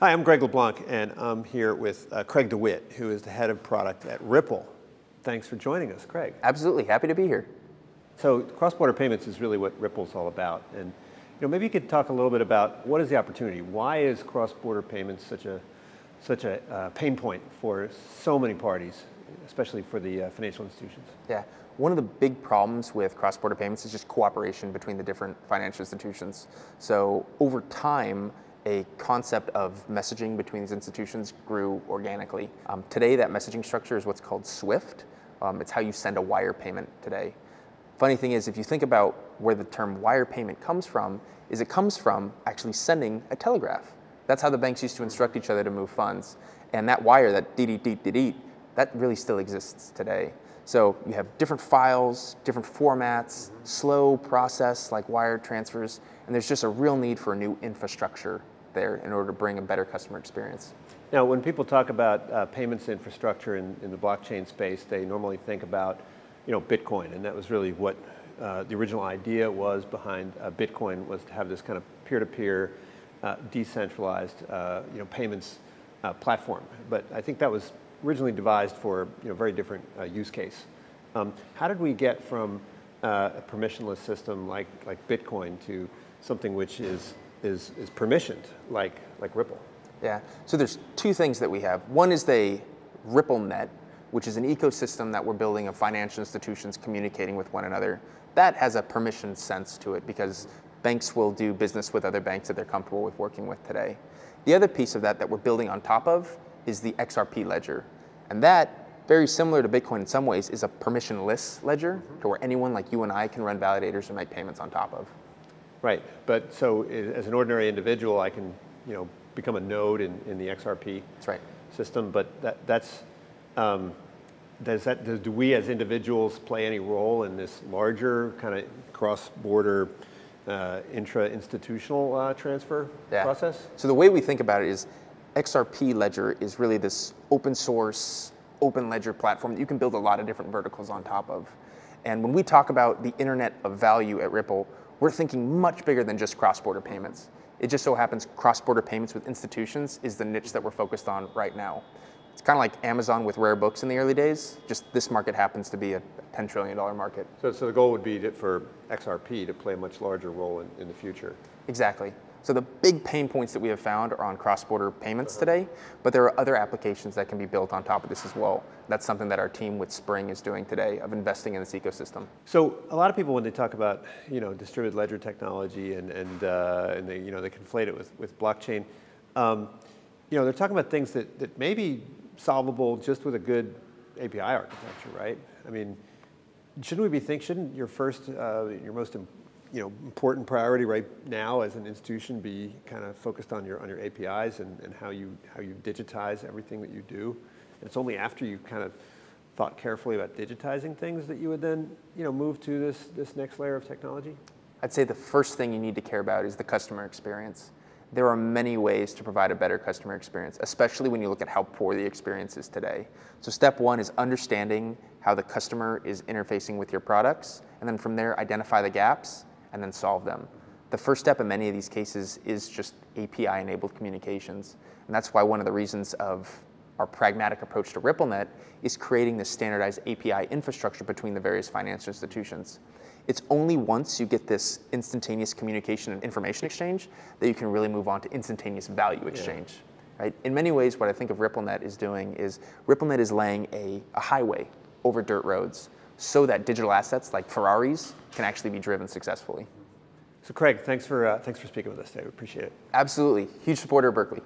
Hi, I'm Greg LaBlanc, and I'm here with Craig DeWitt, who is the head of product at Ripple. Thanks for joining us, Craig. Absolutely, happy to be here. So cross-border payments is really what Ripple's all about. And maybe you could talk a little bit about what is the opportunity? Why is cross-border payments such a pain point for so many parties, especially for the financial institutions? Yeah, one of the big problems with cross-border payments is just cooperation between the different financial institutions. So over time, a concept of messaging between these institutions grew organically. Today, that messaging structure is what's called SWIFT. It's how you send a wire payment today. Funny thing is, if you think about where the term wire payment comes from, is it comes from actually sending a telegraph. That's how the banks used to instruct each other to move funds. And that wire, that dee-dee-dee-dee-dee, that really still exists today. So you have different files, different formats, slow process like wire transfers, and there's just a real need for a new infrastructure there in order to bring a better customer experience. Now, when people talk about payments infrastructure in the blockchain space, they normally think about Bitcoin, and that was really what the original idea was behind Bitcoin, was to have this kind of peer-to-peer, decentralized payments platform. But I think that was originally devised for a very different use case. How did we get from a permissionless system like Bitcoin to something which is permissioned like Ripple? Yeah, so there's two things that we have. One is the RippleNet, which is an ecosystem that we're building of financial institutions communicating with one another. That has a permission sense to it because banks will do business with other banks that they're comfortable with working with today. The other piece of that we're building on top of is the XRP ledger. And that, very similar to Bitcoin in some ways, is a permissionless ledger to where anyone like you and I can run validators and make payments on top of. Right, but so as an ordinary individual, I can become a node in the XRP system, but do we as individuals play any role in this larger kind of cross-border intra-institutional transfer process? So the way we think about it is XRP Ledger is really this open source, open ledger platform that you can build a lot of different verticals on top of. And when we talk about the internet of value at Ripple, we're thinking much bigger than just cross-border payments. It just so happens cross-border payments with institutions is the niche that we're focused on right now. It's kind of like Amazon with rare books in the early days, just this market happens to be a $10 trillion market. So the goal would be for XRP to play a much larger role in the future. Exactly. So the big pain points that we have found are on cross-border payments today, but there are other applications that can be built on top of this as well. That's something that our team with Spring is doing today, of investing in this ecosystem. So a lot of people, when they talk about distributed ledger technology and they conflate it with blockchain, they're talking about things that may be solvable just with a good API architecture, right? I mean, shouldn't your most important priority right now as an institution be kind of focused on your APIs and how you digitize everything that you do? And it's only after you kind of thought carefully about digitizing things that you would then move to this next layer of technology? I'd say the first thing you need to care about is the customer experience. There are many ways to provide a better customer experience, especially when you look at how poor the experience is today. So step one is understanding how the customer is interfacing with your products, and then from there, identify the gaps and then solve them. The first step in many of these cases is just API-enabled communications. And that's why one of the reasons of our pragmatic approach to RippleNet is creating this standardized API infrastructure between the various financial institutions. It's only once you get this instantaneous communication and information exchange that you can really move on to instantaneous value exchange. Right? In many ways, what I think of RippleNet is doing is RippleNet is laying a highway over dirt roads so that digital assets like Ferraris can actually be driven successfully. So Craig, thanks for speaking with us today. We appreciate it. Absolutely. Huge supporter of Berkeley.